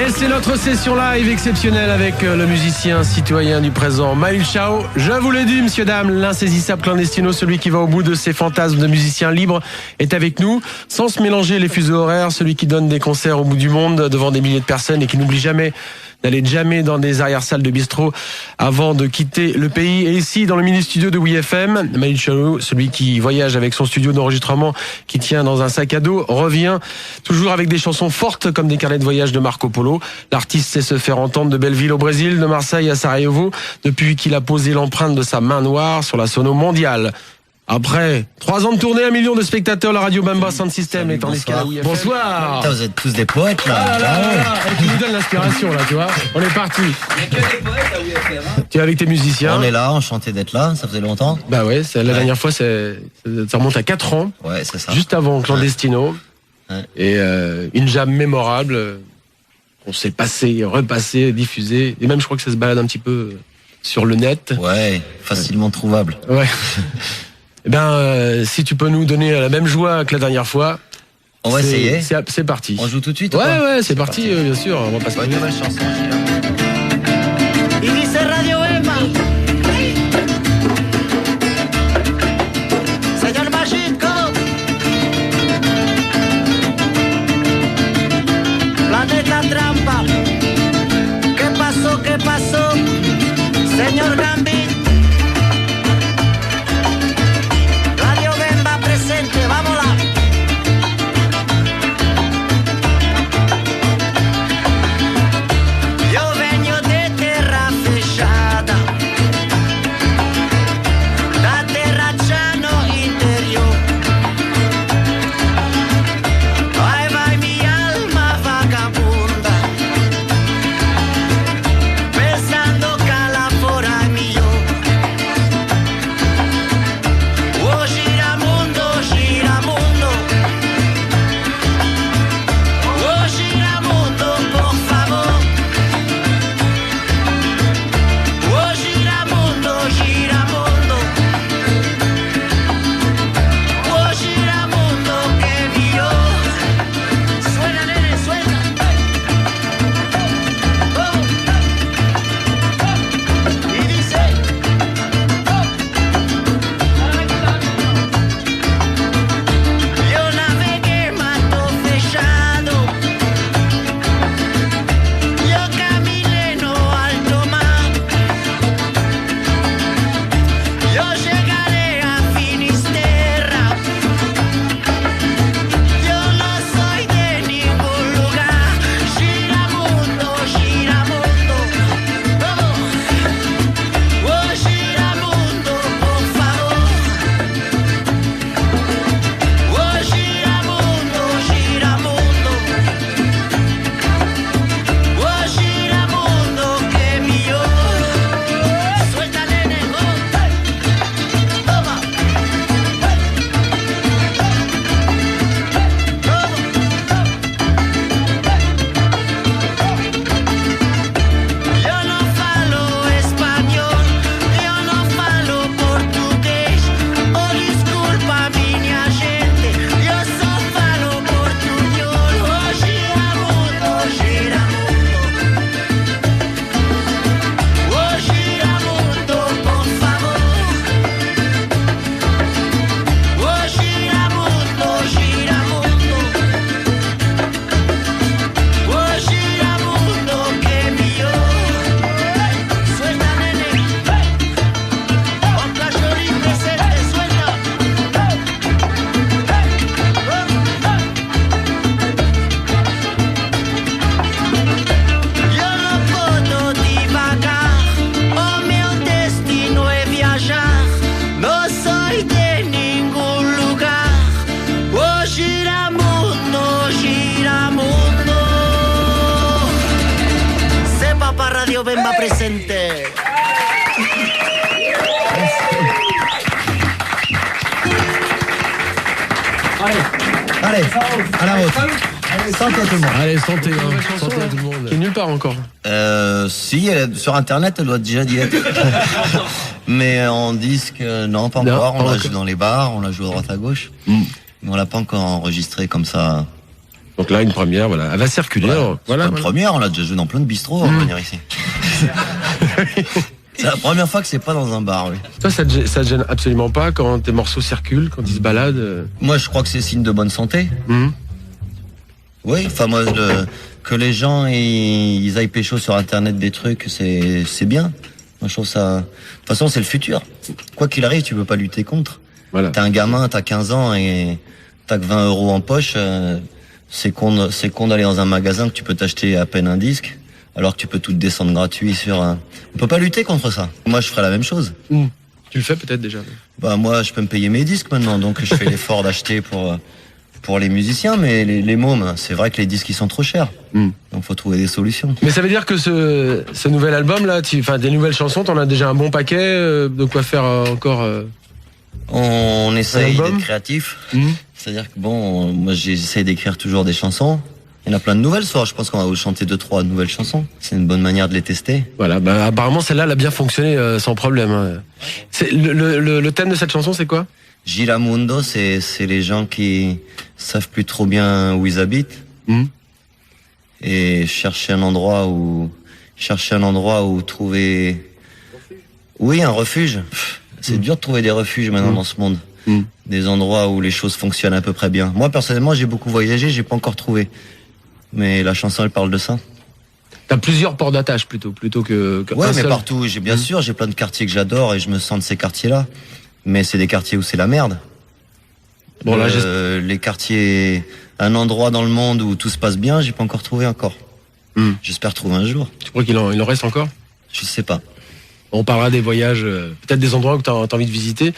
Et c'est notre session live exceptionnelle avec le musicien citoyen du présent, Manu Chao. Je vous l'ai dit, messieurs, dames, l'insaisissable clandestino, celui qui va au bout de ses fantasmes de musicien libre, est avec nous, sans se mélanger les fuseaux horaires, celui qui donne des concerts au bout du monde devant des milliers de personnes et qui n'oublie jamais d'aller jamais dans des arrière-salles de bistrot avant de quitter le pays. Et ici, dans le mini-studio de WeFM, Manu Chao, celui qui voyage avec son studio d'enregistrement qui tient dans un sac à dos, revient toujours avec des chansons fortes comme des carnets de voyage de Marco Polo. L'artiste sait se faire entendre de Belleville au Brésil, de Marseille à Sarajevo, depuis qu'il a posé l'empreinte de sa main noire sur la sono mondiale. Après 3 ans de tournée, 1 million de spectateurs, la radio Bamba Sound System est en escale. Bonsoir. Putain, vous êtes tous des poètes là. Ah là là là là. Et tu nous donnes l'inspiration là, tu vois. On est parti. Il n'y a que des poètes à WFM. Hein. Tu es avec tes musiciens. On est là, enchanté d'être là, ça faisait longtemps. Bah ouais, c'est la dernière fois, ça remonte à 4 ans. Ouais, c'est ça. Juste avant Clandestino. Ouais. Et une jam mémorable. On s'est passé, repassé, diffusé. Et même, je crois que ça se balade un petit peu sur le net. Ouais, facilement trouvable. Ouais. Eh ben, si tu peux nous donner la même joie que la dernière fois. On va essayer. C'est parti. On joue tout de suite. Ouais, c'est parti, bien sûr. On va passer. Ouais, nouvelle chanson. Y dice Radio Bamba. Señor Mágico. Planeta Trampa. ¿Qué pasó? Señor Gambi. Radio Bamba presente, vámonos. Yo vengo de terra fechada, da terra llano interior. Ahí va mi alma vagabunda, pensando que la fora es mío. Oh, gira mundo, oh, gira mundo, por favor. Oh, gira mundo, oh, gira mundo que vio. Suena, nene, suena. Y dice. Yo navegué mato fechado, yo caminé no alto mar, yo llegaré a Finisterra, yo no soy de ningún lugar. Gira mundo, todo. Oh, gira mundo, por favor. Oh, gira mundo, oh, gira mundo que mío. Suelta, nene, toma. Yo no falo español, yo no falo portugués. Oh, disculpa, minha gente, yo só falo portuñol. Oh, gira mundo, oh, gira mundo, por favor. Oh, gira mundo, oh, gira mundo que mío. Suelta, nene. Juan Cachorín presente, suelta. Yo no puedo divagar, oh, meu destino es viajar. No soy de ningún lugar. Oh, gira mundo, Sepa para Radio Bamba presente. Allez, à la vôtre. Santé à tout le monde. Allez, santé, santé à tout le monde. Qui est nulle part encore. Si, sur internet, elle doit déjà y être. Mais en disque, non, pas Non, encore. pas On la encore. joue dans les bars, on la joue à droite à gauche. Mais on l'a pas encore enregistré comme ça Donc là, une première, voilà. Elle va circuler. Voilà, c'est une première, on l'a déjà joué dans plein de bistrots, on va venir ici. C'est la première fois que c'est pas dans un bar, oui. Toi, ça te gêne absolument pas quand tes morceaux circulent, quand ils se baladent? Moi, je crois que c'est signe de bonne santé. Oui, enfin moi, que les gens ils aillent pécho sur Internet des trucs, c'est bien. Moi, je trouve ça. De toute façon, c'est le futur. Quoi qu'il arrive, tu peux pas lutter contre. Voilà. T'es un gamin, t'as 15 ans et t'as que 20 € en poche. C'est con d'aller dans un magasin que tu peux t'acheter à peine un disque, alors que tu peux tout te descendre gratuit sur. On peut pas lutter contre ça. Moi, je ferais la même chose. Tu le fais peut-être déjà. Bah moi, je peux me payer mes disques maintenant, donc je fais l'effort d'acheter pour les musiciens, mais les mômes, c'est vrai que les disques ils sont trop chers. Donc faut trouver des solutions. Mais ça veut dire que ce nouvel album là, des nouvelles chansons, t'en as déjà un bon paquet, de quoi faire encore. On essaye album d'être créatif. C'est-à-dire que bon, moi j'essaie d'écrire toujours des chansons. Il y en a plein de nouvelles ce soir. Je pense qu'on va vous chanter 2-3 nouvelles chansons. C'est une bonne manière de les tester. Voilà, bah apparemment celle-là elle a bien fonctionné sans problème. Hein. C'est le thème de cette chanson, c'est quoi? Giramundo, c'est les gens qui savent plus trop bien où ils habitent et chercher un endroit où trouver. Oui, un refuge. C'est dur de trouver des refuges maintenant dans ce monde. Des endroits où les choses fonctionnent à peu près bien. Moi personnellement, j'ai beaucoup voyagé, j'ai pas encore trouvé. Mais la chanson, elle parle de ça. T'as plusieurs ports d'attache plutôt que ouais, un mais seul. partout. Bien sûr, j'ai plein de quartiers que j'adore et je me sens de ces quartiers-là. Mais c'est des quartiers où c'est la merde. Bon là, les quartiers, un endroit dans le monde où tout se passe bien, j'ai pas encore trouvé encore. J'espère trouver un jour. Tu crois qu'il en reste encore? Je sais pas. On parlera des voyages, peut-être des endroits où t'as envie de visiter.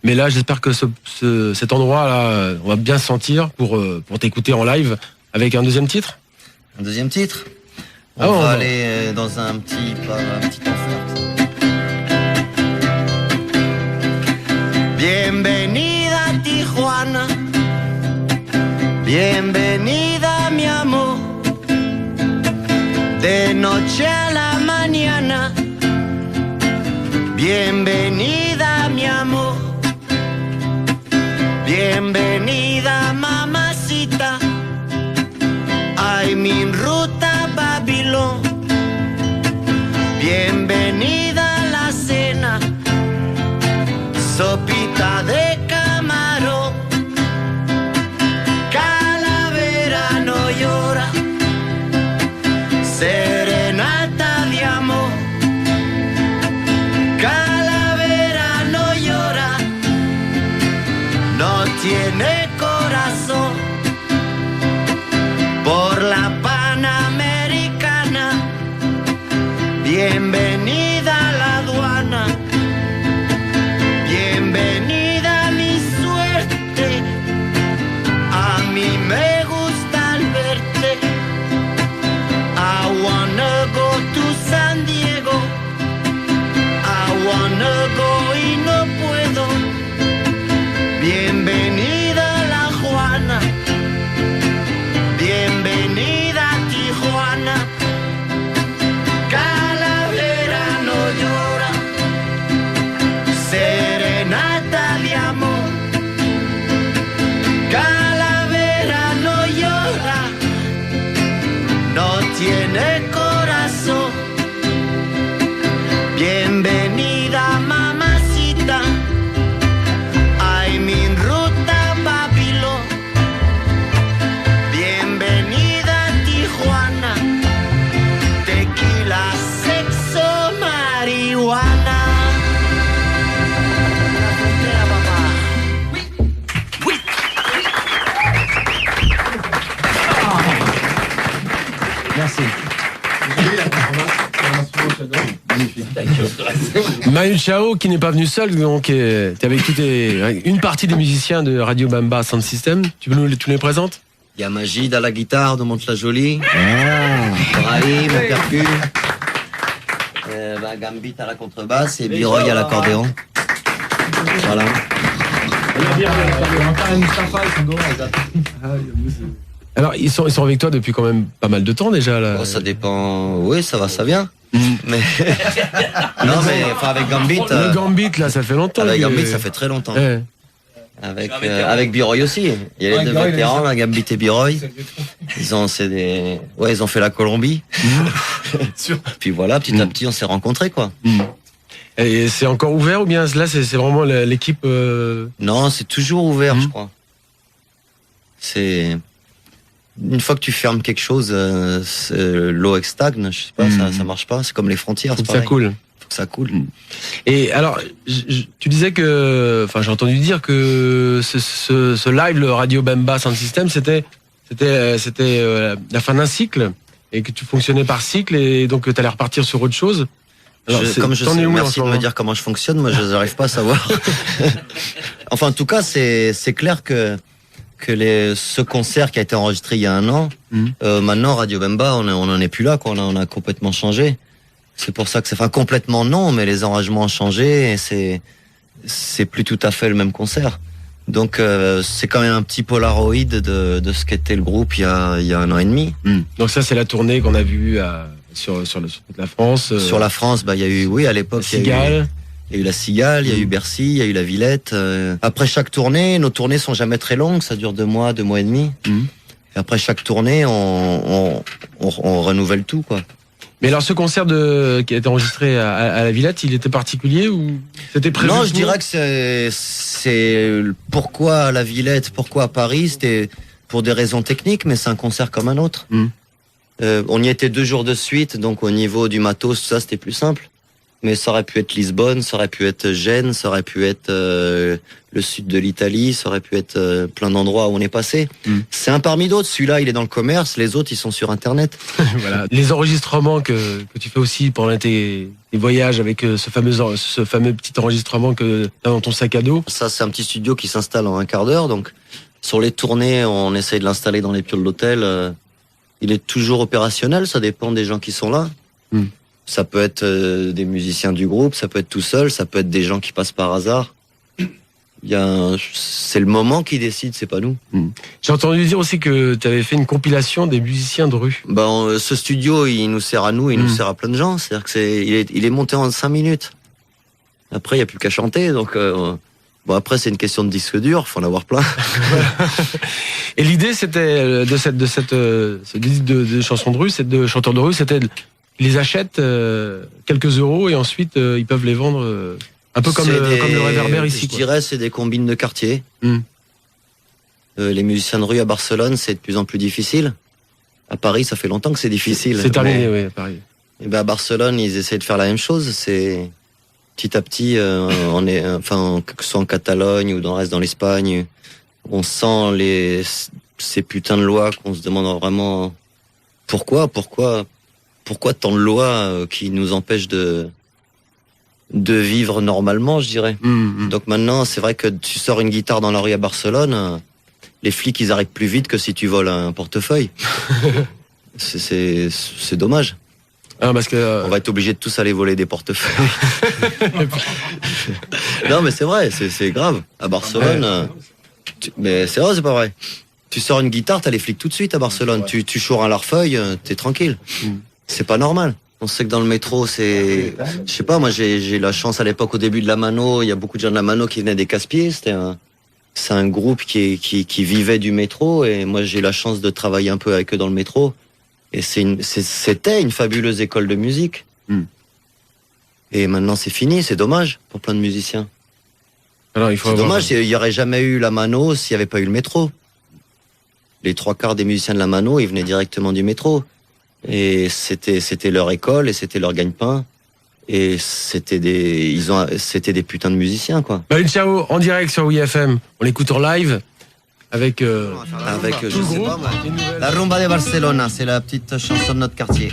Mais là, j'espère que cet endroit-là, on va bien se sentir pour t'écouter en live avec un deuxième titre. Un deuxième titre. On va aller dans un petit enfer. Bienvenida a Tijuana, bienvenida mi amor, de noche a la mañana, bienvenida mi amor, bienvenida mamacita, ay mi ruta Babilón, bienvenida a la cena, sopita de camarón, calavera no llora, serenata de amor, calavera no llora, no tiene corazón, por la Panamericana, bienvenida a la aduana. Bienvenida a mi suerte, a mí me gusta al verte. I wanna go to San Diego, I wanna go y no puedo. Bienvenida a La Juana, bienvenida a Tijuana, calavera no llora, serenata de amor, calavera no llora, no tiene corazón, bienvenida mamacita, ay mi ruta Babilón, bienvenida a Tijuana, tequila, sexo, marihuana. Merci. Manu Chao qui n'est pas venu seul, donc t'es avec une partie des musiciens de Radio Bamba Sound System. Tu nous les présentes? Il y a Magid à la guitare de Monte-la-Jolie. Brahim au percu. Gambit à la contrebasse et Biroy à l'accordéon. Voilà. Alors ils sont avec toi depuis quand même pas mal de temps déjà là. Bon, ça dépend. Oui, ça va, ça vient. Mais non, mais enfin avec Gambit. Le Gambit là, ça fait longtemps. Avec Gambit, ça fait très longtemps. Ouais. Avec Biroy aussi. Il y a les deux vétérans, la Gambit et Biroy. Ils ont fait la Colombie. Puis voilà, petit à petit, on s'est rencontrés, quoi. Et c'est encore ouvert ou bien là, c'est vraiment l'équipe Non, c'est toujours ouvert, je crois. C'est une fois que tu fermes quelque chose, l'eau stagne. Je sais pas, ça marche pas. C'est comme les frontières. Faut que ça coule. Faut que ça coule. Et alors, tu disais que, enfin, j'ai entendu dire que ce live, le Radio Bemba Sound System, c'était la fin d'un cycle et que tu fonctionnais par cycle et donc tu allais repartir sur autre chose. Alors, merci de me dire comment je fonctionne. Moi, je n'arrive pas à savoir. Enfin, en tout cas, c'est clair que ce concert qui a été enregistré il y a 1 an, maintenant Radio Bemba, on n'en est plus là, quoi. On a complètement changé. C'est pour ça que c'est, complètement non, mais les arrangements ont changé et c'est plus tout à fait le même concert. Donc c'est quand même un petit polaroid de ce qu'était le groupe il y a 1 an et demi. Donc ça, c'est la tournée qu'on a vue sur toute la France. Sur la France, il y a eu, à l'époque, il y a eu la Cigale, il y a eu Bercy, il y a eu la Villette. Après chaque tournée, nos tournées sont jamais très longues, ça dure 2 mois, 2 mois et demi. Et après chaque tournée, on renouvelle tout, quoi. Mais alors ce concert qui a été enregistré à la Villette, il était particulier ou c'était prévu? Non, je dirais que c'est pourquoi à la Villette, pourquoi à Paris, c'était pour des raisons techniques, mais c'est un concert comme un autre. On y était 2 jours de suite, donc au niveau du matos, tout ça, c'était plus simple. Mais ça aurait pu être Lisbonne, ça aurait pu être Gênes, ça aurait pu être le sud de l'Italie, ça aurait pu être plein d'endroits où on est passé. C'est un parmi d'autres. Celui-là, il est dans le commerce, les autres, ils sont sur Internet. Voilà. Les enregistrements que tu fais aussi pendant tes voyages avec ce fameux petit enregistrement que tu as dans ton sac à dos. Ça, c'est un petit studio qui s'installe en 1 quart d'heure. Donc, sur les tournées, on essaye de l'installer dans les pieux de l'hôtel. Il est toujours opérationnel, ça dépend des gens qui sont là. Ça peut être des musiciens du groupe, ça peut être tout seul, ça peut être des gens qui passent par hasard. C'est le moment qui décide, c'est pas nous. J'ai entendu dire aussi que tu avais fait une compilation des musiciens de rue. Ce studio, il nous sert à nous, il nous sert à plein de gens. C'est-à-dire que il est monté en 5 minutes. Après, il n'y a plus qu'à chanter, donc après c'est une question de disque dur, faut en avoir plein. Et l'idée, c'était ce disque de chansons de rue, de chanteurs de rue, c'était ils les achètent quelques euros et ensuite ils peuvent les vendre un peu comme le réverbère ici. Je dirais c'est des combines de quartier. Les musiciens de rue à Barcelone, c'est de plus en plus difficile. À Paris, ça fait longtemps que c'est difficile. C'est terminé, oui, à Paris. Et à Barcelone, ils essaient de faire la même chose. C'est petit à petit, que ce soit en Catalogne ou dans le reste dans l'Espagne, on sent ces putains de lois qu'on se demande vraiment pourquoi tant de lois qui nous empêchent de vivre normalement, je dirais. Donc maintenant, c'est vrai que tu sors une guitare dans la rue à Barcelone, les flics, ils arrivent plus vite que si tu voles un portefeuille. C'est dommage. Parce que on va être obligé de tous aller voler des portefeuilles. Non, mais c'est vrai, c'est grave. À Barcelone, mais c'est vrai, c'est pas vrai. Tu sors une guitare, t'as les flics tout de suite à Barcelone. Tu choures un larfeuille, t'es tranquille. C'est pas normal. On sait que dans le métro, je sais pas, moi j'ai la chance à l'époque, au début de la Mano, il y a beaucoup de gens de la Mano qui venaient des Casse-Pieds. C'est un groupe qui vivait du métro et moi j'ai la chance de travailler un peu avec eux dans le métro. Et c'était une fabuleuse école de musique. Et maintenant c'est fini, c'est dommage pour plein de musiciens. C'est dommage, il n'y aurait jamais eu la Mano s'il n'y avait pas eu le métro. Les 3/4 des musiciens de la Mano, ils venaient directement du métro. Et c'était leur école et c'était leur gagne-pain. Et c'était des putains de musiciens, quoi. Manu Chao, en direct sur WeFM. On l'écoute en live avec je sais pas, la Rumba de Barcelona, c'est la petite chanson de notre quartier.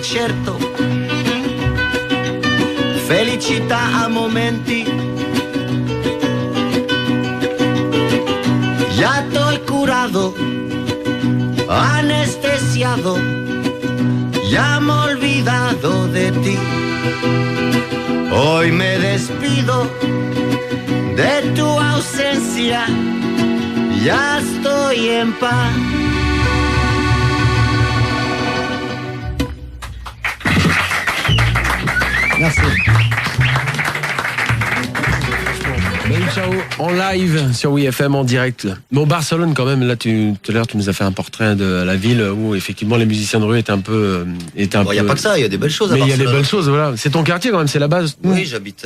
certo, felicità a momenti. Ya estoy curado, anestesiado, ya me he olvidado de ti. Hoy me despido de tu ausencia, ya estoy en paz. Merci. Manu Chao en live sur WeFM en direct. Bon, Barcelone quand même, là tout à l'heure tu nous as fait un portrait de la ville où effectivement les musiciens de rue étaient un peu... Il n'y a pas que ça, il y a des belles choses à Mais il y a Barcelone. des belles choses, voilà. C'est ton quartier quand même, c'est la base. Oui, j'habite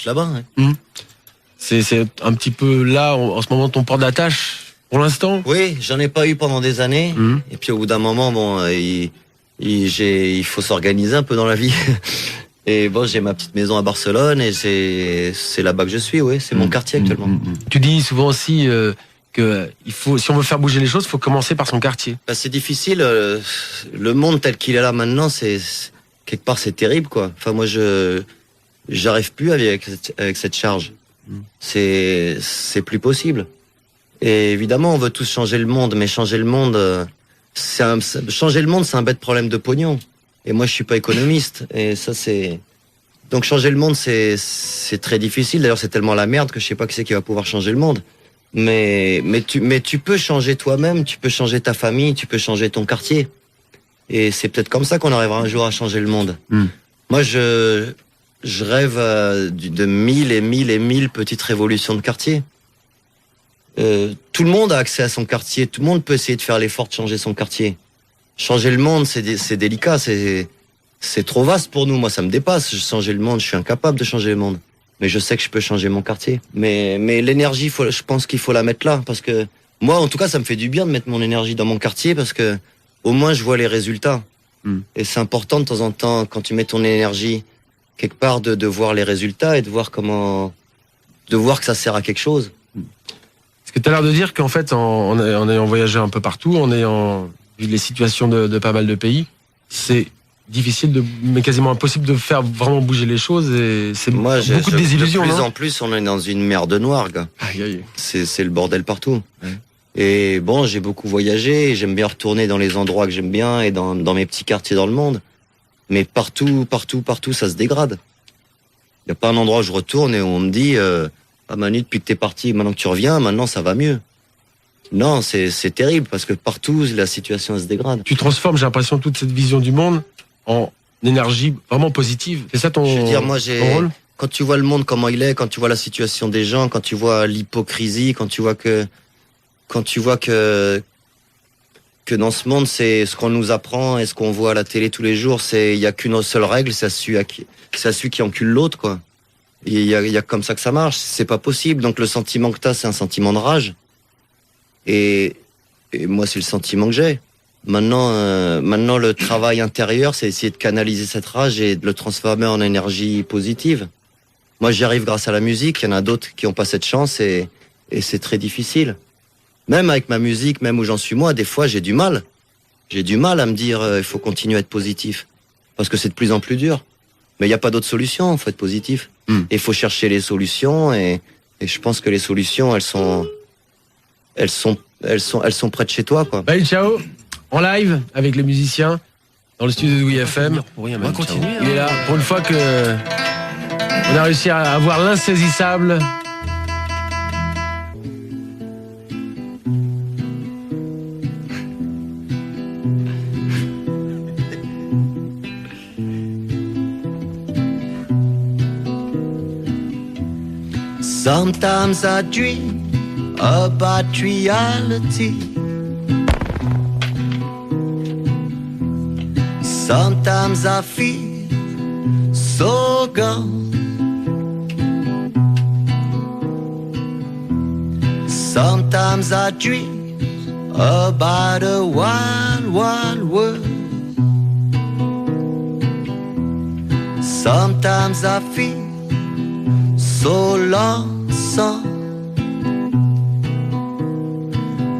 là-bas. Ouais. C'est un petit peu là, en ce moment, ton port d'attache pour l'instant. Oui, j'en ai pas eu pendant des années. Et puis au bout d'un moment, bon, il faut s'organiser un peu dans la vie. Et bon, j'ai ma petite maison à Barcelone et c'est là-bas que je suis, oui. C'est mon quartier actuellement. Tu dis souvent aussi que il faut, si on veut faire bouger les choses, il faut commencer par son quartier. Bah, c'est difficile. Le monde tel qu'il est là maintenant, quelque part c'est terrible, quoi. Enfin, moi, j'arrive plus avec cette charge. C'est plus possible. Et évidemment, on veut tous changer le monde, mais changer le monde, c'est un bête problème de pognon. Et moi, je suis pas économiste. Et ça, donc changer le monde, c'est très difficile. D'ailleurs, c'est tellement la merde que je sais pas qui c'est qui va pouvoir changer le monde. Mais tu peux changer toi-même, tu peux changer ta famille, tu peux changer ton quartier. Et c'est peut-être comme ça qu'on arrivera un jour à changer le monde. Moi, je rêve de 1000 et 1000 et 1000 petites révolutions de quartier. Tout le monde a accès à son quartier. Tout le monde peut essayer de faire l'effort de changer son quartier. Changer le monde, c'est délicat, c'est trop vaste pour nous. Moi, ça me dépasse. Changer le monde, je suis incapable de changer le monde. Mais je sais que je peux changer mon quartier. Mais l'énergie, je pense qu'il faut la mettre là, parce que moi, en tout cas, ça me fait du bien de mettre mon énergie dans mon quartier, parce que au moins, je vois les résultats. Et c'est important de temps en temps, quand tu mets ton énergie quelque part, de voir les résultats et de voir de voir que ça sert à quelque chose. Parce que tu as l'air de dire qu'en fait, en ayant voyagé un peu partout, en ayant vu les situations de pas mal de pays, c'est difficile, mais quasiment impossible de faire vraiment bouger les choses. Et c'est beaucoup de désillusions. De plus en plus, on est dans une merde noire, gars. Aïe, aïe. C'est le bordel partout. Et bon, j'ai beaucoup voyagé, et j'aime bien retourner dans les endroits que j'aime bien et dans mes petits quartiers dans le monde. Mais partout, ça se dégrade. Il n'y a pas un endroit où je retourne et où on me dit ah Manu, depuis que t'es parti, maintenant que tu reviens, maintenant ça va mieux. Non, c'est terrible parce que partout la situation se dégrade. Tu transformes, j'ai l'impression, toute cette vision du monde en énergie vraiment positive. C'est ça ton, je veux dire, moi, ton rôle? Quand tu vois le monde comment il est, quand tu vois la situation des gens, quand tu vois l'hypocrisie, quand tu vois que dans ce monde, c'est ce qu'on nous apprend et ce qu'on voit à la télé tous les jours, il y a qu'une seule règle, c'est celui qui encule l'autre, quoi. Il y a comme ça que ça marche, c'est pas possible. Donc le sentiment que t'as, c'est un sentiment de rage. Et moi, c'est le sentiment que j'ai. Maintenant, le travail intérieur, c'est essayer de canaliser cette rage et de le transformer en énergie positive. Moi, j'y arrive grâce à la musique. Il y en a d'autres qui n'ont pas cette chance et c'est très difficile. Même avec ma musique, même où j'en suis moi, des fois, j'ai du mal. J'ai du mal à me dire, il faut continuer à être positif. Parce que c'est de plus en plus dur. Mais il n'y a pas d'autre solution, il faut être positif. Et il faut chercher les solutions et je pense que les solutions, elles sont près de chez toi, quoi. Manu Chao, en live avec les musiciens dans le studio de WeFM. On va continuer. Il est là pour une fois que on a réussi à avoir l'insaisissable. Sometimes I dream about reality. Sometimes I feel so gone. Sometimes I dream about a wild, wild world. Sometimes I feel so lonesome.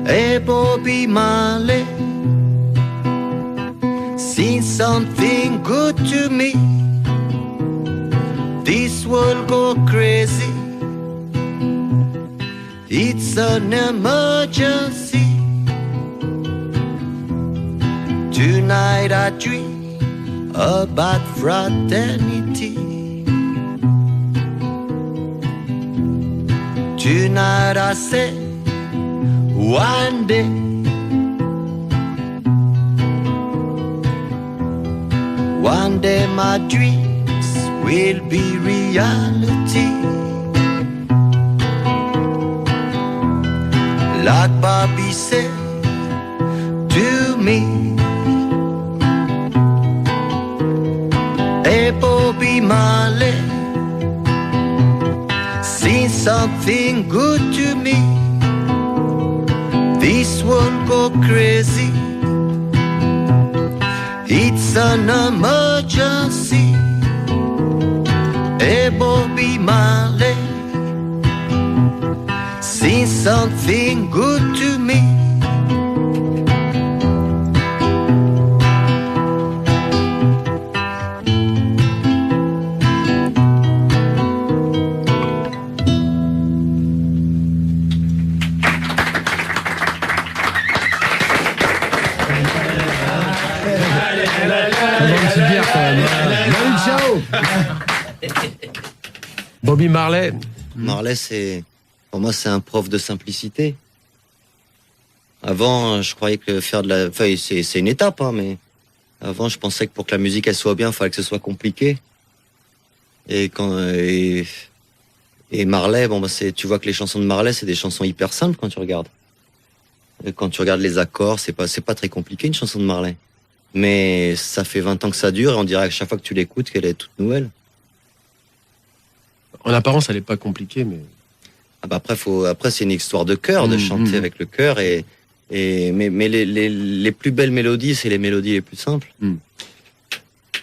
Hey Bobby Marley, seen some something good to me. This world go crazy. It's an emergency. Tonight I dream about fraternity. Tonight I say, one day my dreams will be reality. Like Bobby said to me, hey Bobby Marley, sing something good to me. This won't go crazy. It's an emergency. Hey Bobby Marley, sing something good to me. Bobby Marley. Marley, pour moi, c'est un prof de simplicité. Avant, je croyais que faire de la... Enfin, c'est une étape, hein, mais avant, je pensais que pour que la musique, elle soit bien, il fallait que ce soit compliqué. Et Marley, tu vois que les chansons de Marley, c'est des chansons hyper simples quand tu regardes. Et quand tu regardes les accords, c'est pas très compliqué, une chanson de Marley. Mais ça fait 20 ans que ça dure et on dirait à chaque fois que tu l'écoutes qu'elle est toute nouvelle. En apparence, elle n'est pas compliquée, mais... Ah bah après, c'est une histoire de cœur, de chanter avec le cœur. Mais les plus belles mélodies, c'est les mélodies les plus simples. Mais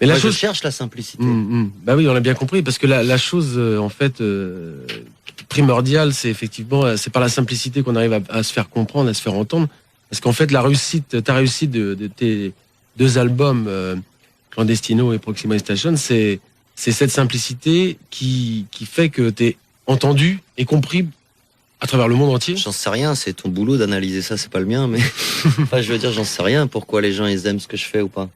Moi, je cherche la simplicité. Bah oui, on l'a bien compris, parce que la chose, en fait, primordiale, c'est effectivement, c'est par la simplicité qu'on arrive à se faire comprendre, à se faire entendre. Parce qu'en fait, ta réussite de tes 2 albums, Clandestino et Proxima Station, c'est cette simplicité qui fait que t'es entendu et compris à travers le monde entier. J'en sais rien, c'est ton boulot d'analyser ça, c'est pas le mien, mais enfin, je veux dire, j'en sais rien pourquoi les gens ils aiment ce que je fais ou pas.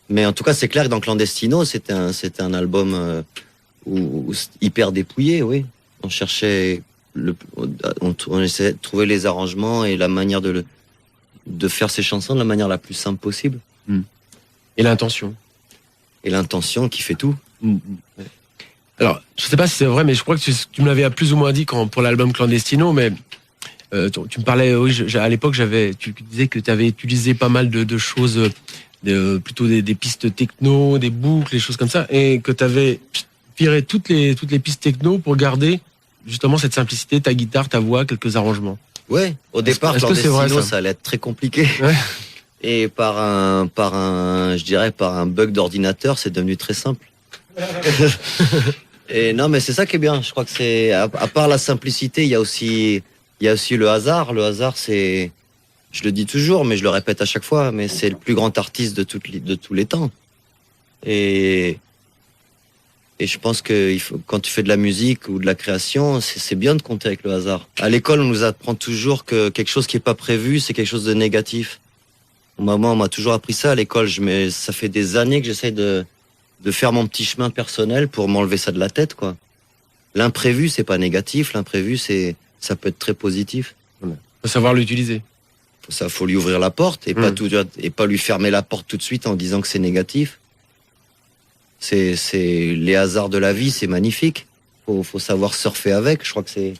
Mais en tout cas, c'est clair que dans Clandestino, c'était un album hyper dépouillé, oui. On cherchait on essayait de trouver les arrangements et la manière de faire ces chansons de la manière la plus simple possible. Et l'intention. Et l'intention qui fait tout. Alors, je sais pas si c'est vrai, mais je crois que tu me l'avais plus ou moins dit pour l'album Clandestino, mais tu me parlais, oui, à l'époque, tu disais que tu avais utilisé pas mal de choses, plutôt des pistes techno, des boucles, des choses comme ça, et que tu avais viré toutes les pistes techno pour garder justement cette simplicité, ta guitare, ta voix, quelques arrangements. Ouais, au départ, Clandestino, ça allait être très compliqué. Ouais. Et par un bug d'ordinateur, c'est devenu très simple. Et non, mais c'est ça qui est bien. Je crois que c'est, à part la simplicité, il y a aussi le hasard. Le hasard, je le dis toujours, mais je le répète à chaque fois, mais c'est le plus grand artiste de tous les temps. Et je pense que quand tu fais de la musique ou de la création, c'est bien de compter avec le hasard. À l'école, on nous apprend toujours que quelque chose qui est pas prévu, c'est quelque chose de négatif. Maman m'a toujours appris ça à l'école. Ça fait des années que j'essaie de faire mon petit chemin personnel pour m'enlever ça de la tête, quoi. L'imprévu, c'est pas négatif. L'imprévu, ça peut être très positif. Faut savoir l'utiliser. Faut lui ouvrir la porte et pas lui fermer la porte tout de suite en disant que c'est négatif. C'est les hasards de la vie, c'est magnifique. Faut savoir surfer avec. Je crois que c'est...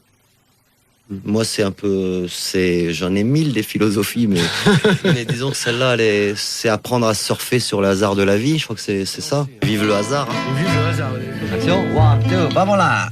Moi, j'en ai 1000 des philosophies, mais disons que celle-là, c'est apprendre à surfer sur le hasard de la vie. Je crois que c'est ça. Vive le hasard. Hein. Vive le hasard. Attention, 1, 2, vamos là.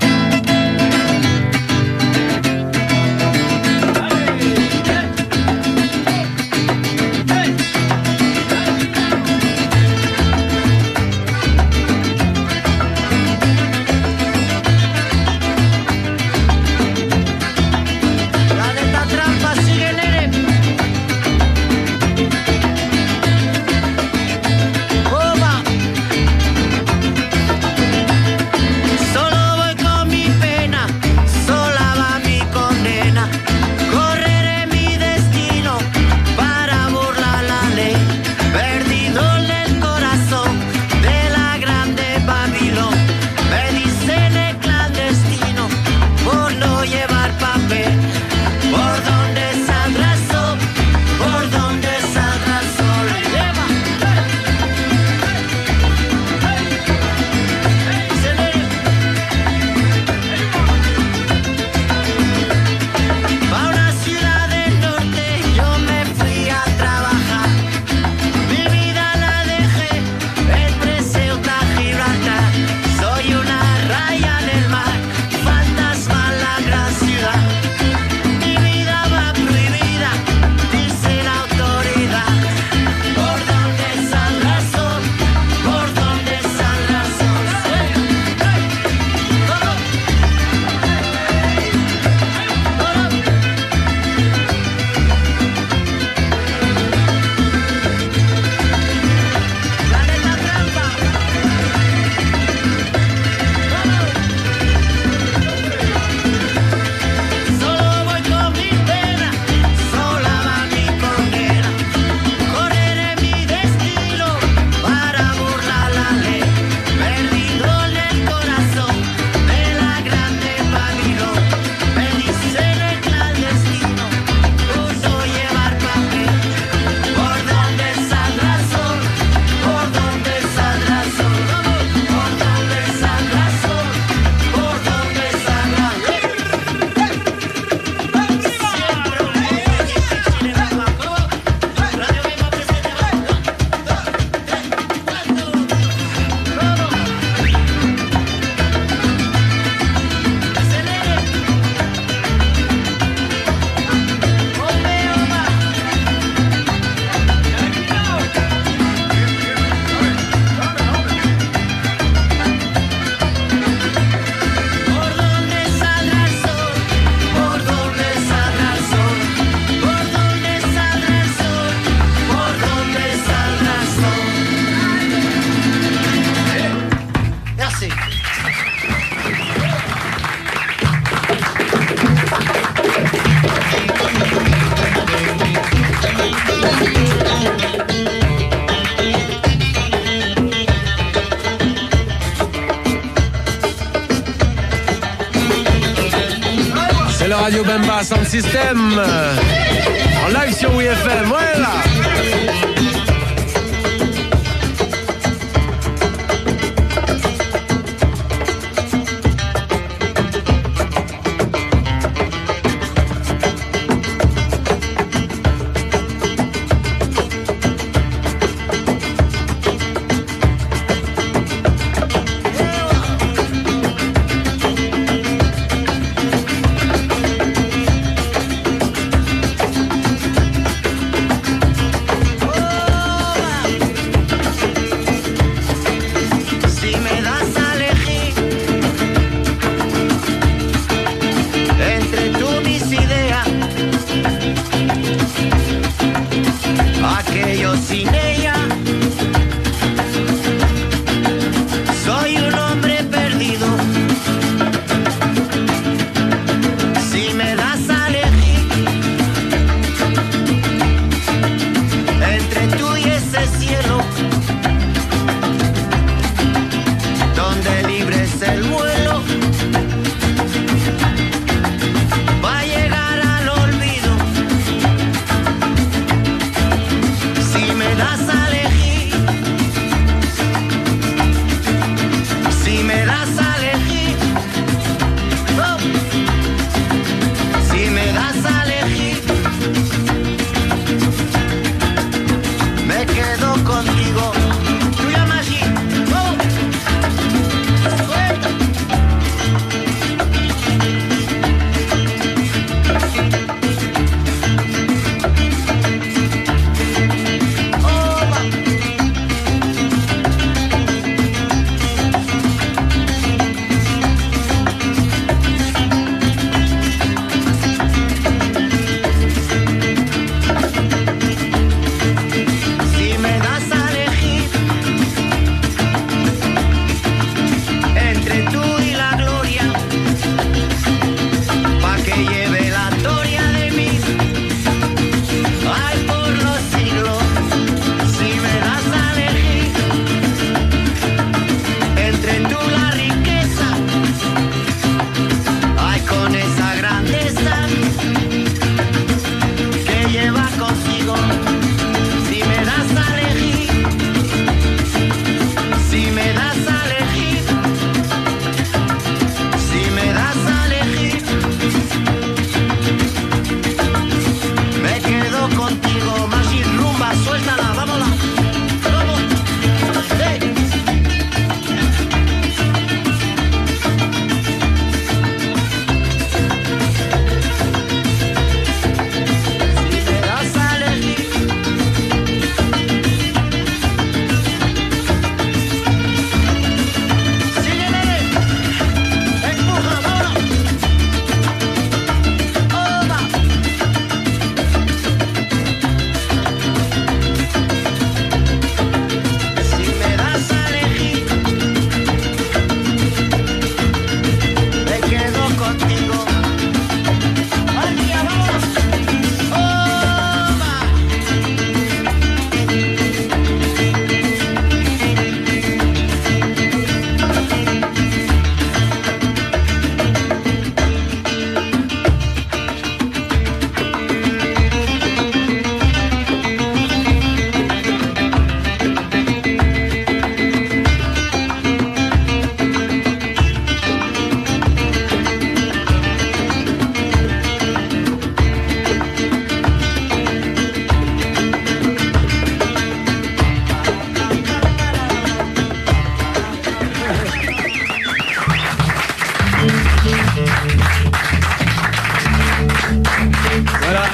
C'est le Radio Bemba Sound System. En live sur WFM, voilà.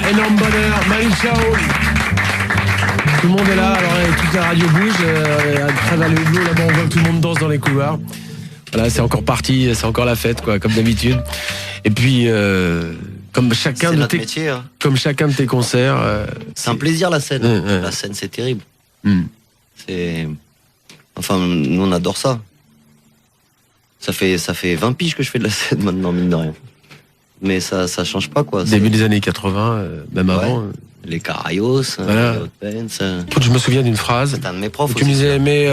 Énorme bonheur, Manu Chao. Tout le monde est là, alors toute la radio bouge, à travers le hublot, là-bas on voit que tout le monde danse dans les couloirs. Voilà, c'est encore parti, c'est encore la fête, quoi, comme d'habitude. Et puis, comme chacun de tes métier, hein. Comme chacun de tes concerts, c'est un plaisir la scène. La scène, c'est terrible. C'est, enfin, nous on adore ça. Ça fait 20 piges que je fais de la scène maintenant, mine de rien. Mais ça change pas, quoi. Début des années 80, même avant. Les Carayos, voilà. les Hot Pants. Je me souviens d'une phrase. C'est un de mes profs. Tu me disais, mais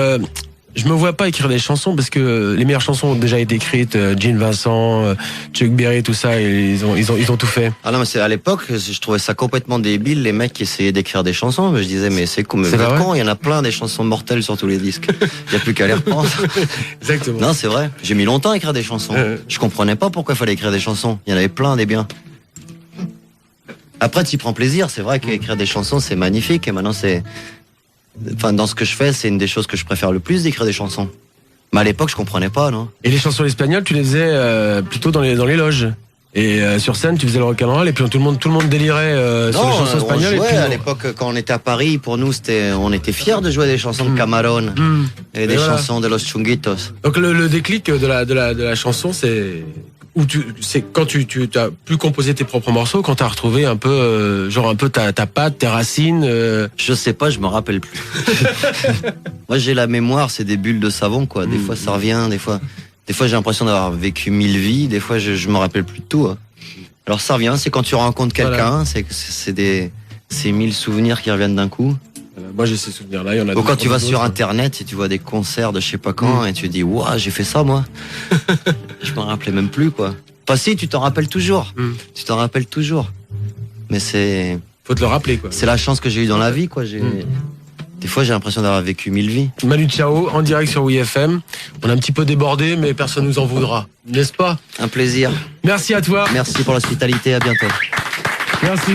Je me vois pas écrire des chansons parce que les meilleures chansons ont déjà été écrites. Gene Vincent, Chuck Berry, tout ça, et ils ont tout fait. Ah non, mais c'est à l'époque, je trouvais ça complètement débile, les mecs qui essayaient d'écrire des chansons. Je disais, mais c'est con, mais vous êtes con, il y en a plein des chansons mortelles sur tous les disques. Il y a plus qu'à les reprendre. Exactement. Non, c'est vrai. J'ai mis longtemps à écrire des chansons. Je comprenais pas pourquoi il fallait écrire des chansons. Il y en avait plein des biens. Après, tu y prends plaisir. C'est vrai qu'écrire des chansons, c'est magnifique. Et maintenant, enfin, dans ce que je fais, c'est une des choses que je préfère le plus, d'écrire des chansons. Mais à l'époque, je comprenais pas, non. Et les chansons espagnoles, tu les faisais plutôt dans les loges. Et sur scène, tu faisais le rock'n'roll et puis tout le monde délirait sur les chansons espagnoles. On jouait, et puis, à l'époque, quand on était à Paris, pour nous, on était fiers de jouer des chansons de Camarón et des chansons de Los Chunguitos. Donc le déclic de la chanson, c'est quand tu as pu composer tes propres morceaux, quand tu as retrouvé un peu ta patte, tes racines. Je sais pas, je me rappelle plus. Moi, j'ai la mémoire, c'est des bulles de savon, quoi. Des fois, ça revient, des fois j'ai l'impression d'avoir vécu 1000 vies, des fois je me rappelle plus de tout. Hein. Alors ça revient, c'est quand tu rencontres quelqu'un, c'est 1000 souvenirs qui reviennent d'un coup. Moi j'ai ces souvenirs-là, il y en a. Ou quand tu vas sur internet et tu vois des concerts de je sais pas quand et tu te dis waouh, j'ai fait ça moi. Je m'en rappelais même plus, quoi. Enfin si, tu t'en rappelles toujours. Tu t'en rappelles toujours. Mais faut te le rappeler, quoi. C'est la chance que j'ai eue dans la vie, quoi. Des fois, j'ai l'impression d'avoir vécu 1000 vies. Manu Chao, en direct sur WeFM. On a un petit peu débordé, mais personne nous en voudra. N'est-ce pas? Un plaisir. Merci à toi. Merci pour l'hospitalité, à bientôt. Merci.